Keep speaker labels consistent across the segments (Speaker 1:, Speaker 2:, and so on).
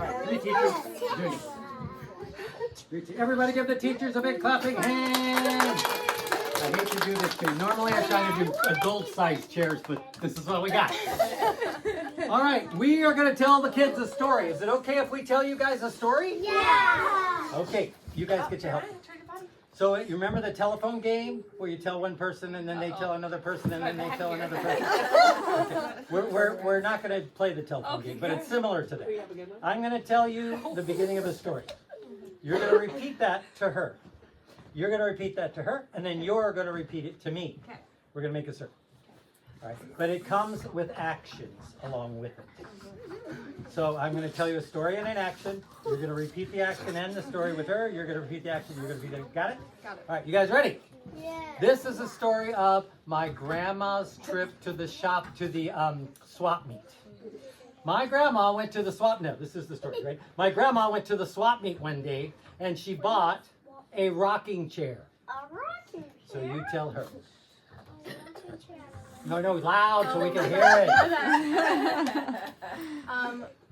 Speaker 1: All right, 3 teachers doing it. Everybody give the teachers a big clapping hand. I hate to do this too. Normally I try to do adult-sized chairs, but this is what we got. All right, we are going to tell the kids a story. Is it okay if we tell you guys a story?
Speaker 2: Yeah.
Speaker 1: Okay, you guys get to help. So you remember the telephone game where you tell one person and then they tell another person and then they tell another person? Okay. We're not going to play the telephone game, but it's similar to that. I'm going to tell you the beginning of the story. You're going to repeat that to her. You're going to repeat that to her, and then you're going to repeat it to me.
Speaker 3: Okay.
Speaker 1: We're going to make a circle. All right. But it comes with actions along with it. So I'm going to tell you a story and an action. You're going to repeat the action and the story with her. You're going to repeat the action. You're going to repeat it. Got it?
Speaker 3: Got it.
Speaker 1: All right. You guys ready?
Speaker 2: Yeah.
Speaker 1: This is a story of my grandma's trip to the shop, to the swap meet. My grandma went to the swap, no, this is the story, right? My grandma went to the swap meet one day and she bought a rocking chair.
Speaker 2: A rocking chair?
Speaker 1: So you tell her. No, loud so we can hear it.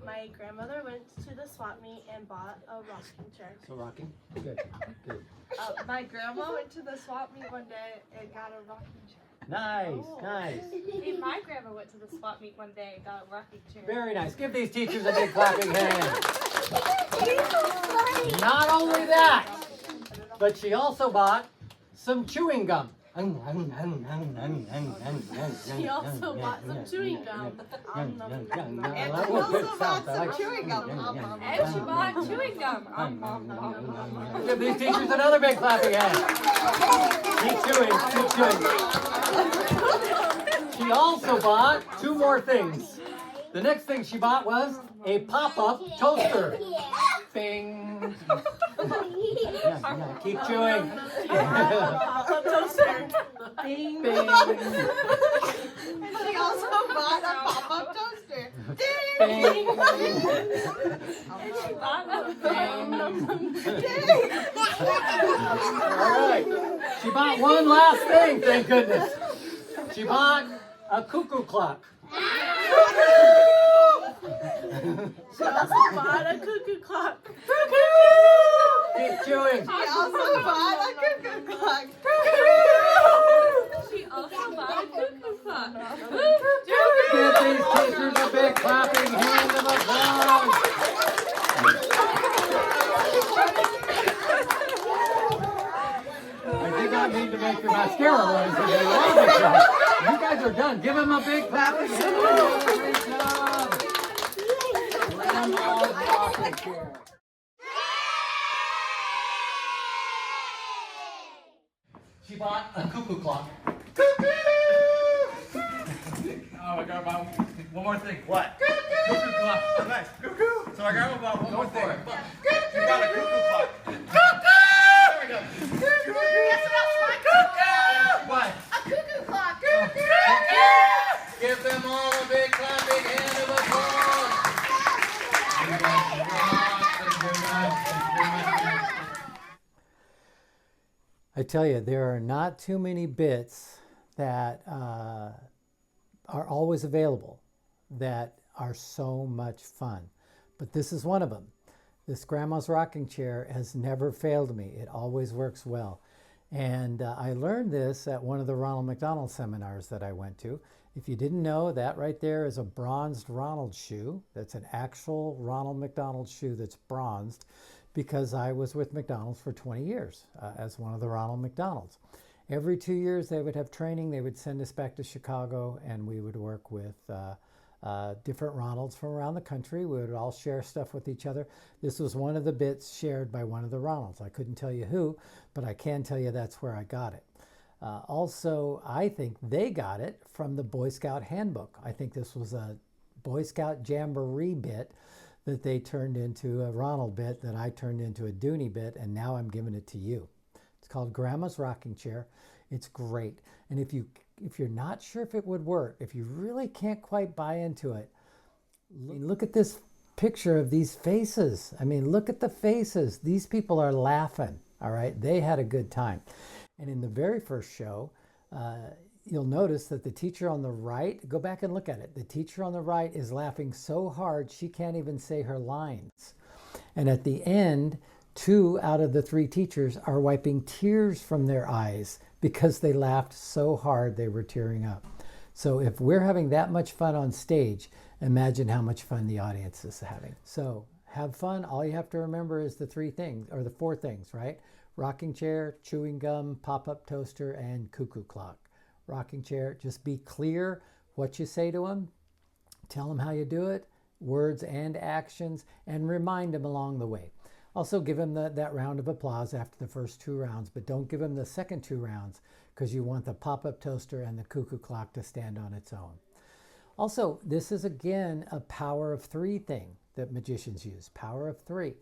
Speaker 4: My grandmother went to the swap meet and bought a rocking chair.
Speaker 1: So rocking? Good.
Speaker 3: My grandma went to the swap meet one day and got a rocking chair.
Speaker 1: Nice.
Speaker 3: Hey, my grandma went to the swap meet one day and got a rocking chair.
Speaker 1: Very nice. Give these teachers a big clapping hand. Not only that, but she also bought some chewing gum.
Speaker 4: She also bought some chewing gum.
Speaker 3: And she also bought some chewing gum. And she bought chewing gum.
Speaker 1: Give these teachers another big clapping hand. Keep chewing. She also bought 2 more things. The next thing she bought was a pop-up toaster. Bing. Keep chewing.
Speaker 4: Pop-up toaster.
Speaker 3: Bing.
Speaker 1: Bing.
Speaker 3: And she also bought a pop-up toaster.
Speaker 1: Bing.
Speaker 3: And she bought a
Speaker 1: All right. She bought one last thing, thank goodness. She bought a cuckoo clock.
Speaker 4: She also bought a cuckoo clock.
Speaker 1: Keep chewing.
Speaker 3: She also bought a cuckoo clock. She also bought a cuckoo clock.
Speaker 1: Give these teachers a big clapping hand of applause. I did not mean to make your mascara run today. You guys are done. Give them a big clapping hand. Great job. Grandma's rocking chair. She bought a cuckoo clock. Cuckoo!
Speaker 5: Oh, my God, Mom. One more thing.
Speaker 1: What?
Speaker 5: Cuckoo clock. Oh, nice. Cuckoo. So I got about one more thing.
Speaker 1: for it.
Speaker 5: She got a cuckoo clock.
Speaker 1: Cuckoo!
Speaker 5: There we go.
Speaker 2: Guess what else my cuckoo?
Speaker 1: What?
Speaker 2: A cuckoo clock.
Speaker 1: Give them all a big clapping hand of applause. I tell you, there are not too many bits that are always available that are so much fun. But this is one of them. This grandma's rocking chair has never failed me. It always works well. And I learned this at one of the Ronald McDonald seminars that I went to. If you didn't know, that right there is a bronzed Ronald shoe. That's an actual Ronald McDonald shoe that's bronzed, because I was with McDonald's for 20 years as one of the Ronald McDonalds. Every 2 years they would have training. They would send us back to Chicago and we would work with different Ronalds from around the country. We would all share stuff with each other. This was one of the bits shared by one of the Ronalds. I couldn't tell you who, but I can tell you that's where I got it. Also, I think they got it from the Boy Scout handbook. I think this was a Boy Scout Jamboree bit that they turned into a Ronald bit that I turned into a Dooney bit, and now I'm giving it to you. It's called Grandma's Rocking Chair. It's great. And if you're not sure if it would work, if you really can't quite buy into it, look at this picture of these faces. I mean, look at the faces. These people are laughing, all right? They had a good time. And in the very first show, you'll notice that the teacher on the right, go back and look at it. The teacher on the right is laughing so hard she can't even say her lines. And at the end, 2 out of the 3 teachers are wiping tears from their eyes because they laughed so hard they were tearing up. So if we're having that much fun on stage, imagine how much fun the audience is having. So have fun. All you have to remember is the 3 things, or the 4 things, right? Rocking chair, chewing gum, pop-up toaster, and cuckoo clock. Rocking chair, just be clear what you say to them. Tell them how you do it, words and actions, and remind them along the way. Also give them that round of applause after the first 2 rounds, but don't give them the second 2 rounds because you want the pop-up toaster and the cuckoo clock to stand on its own. Also, this is again a power of 3 thing that magicians use, power of 3. It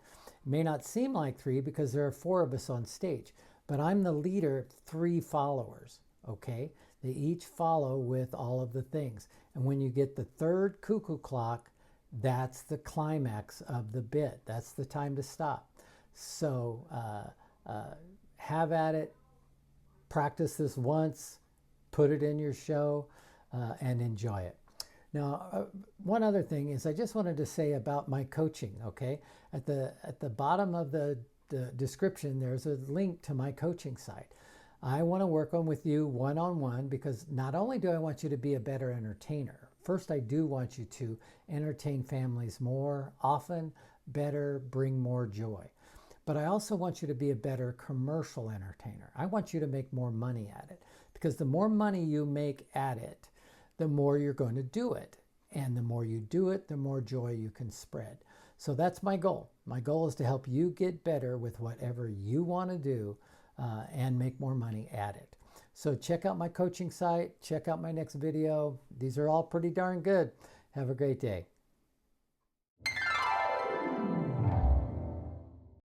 Speaker 1: may not seem like 3 because there are 4 of us on stage, but I'm the leader, 3 followers, okay? They each follow with all of the things. And when you get the 3rd cuckoo clock, that's the climax of the bit. That's the time to stop. So have at it. Practice this once. Put it in your show and enjoy it. Now, one other thing is I just wanted to say about my coaching, okay? At the bottom of the description, there's a link to my coaching site. I want to work on with you one-on-one because not only do I want you to be a better entertainer, first I do want you to entertain families more often, better, bring more joy. But I also want you to be a better commercial entertainer. I want you to make more money at it because the more money you make at it, the more you're going to do it. And the more you do it, the more joy you can spread. So that's my goal. My goal is to help you get better with whatever you want to do and make more money at it. So check out my coaching site. Check out my next video. These are all pretty darn good. Have a great day.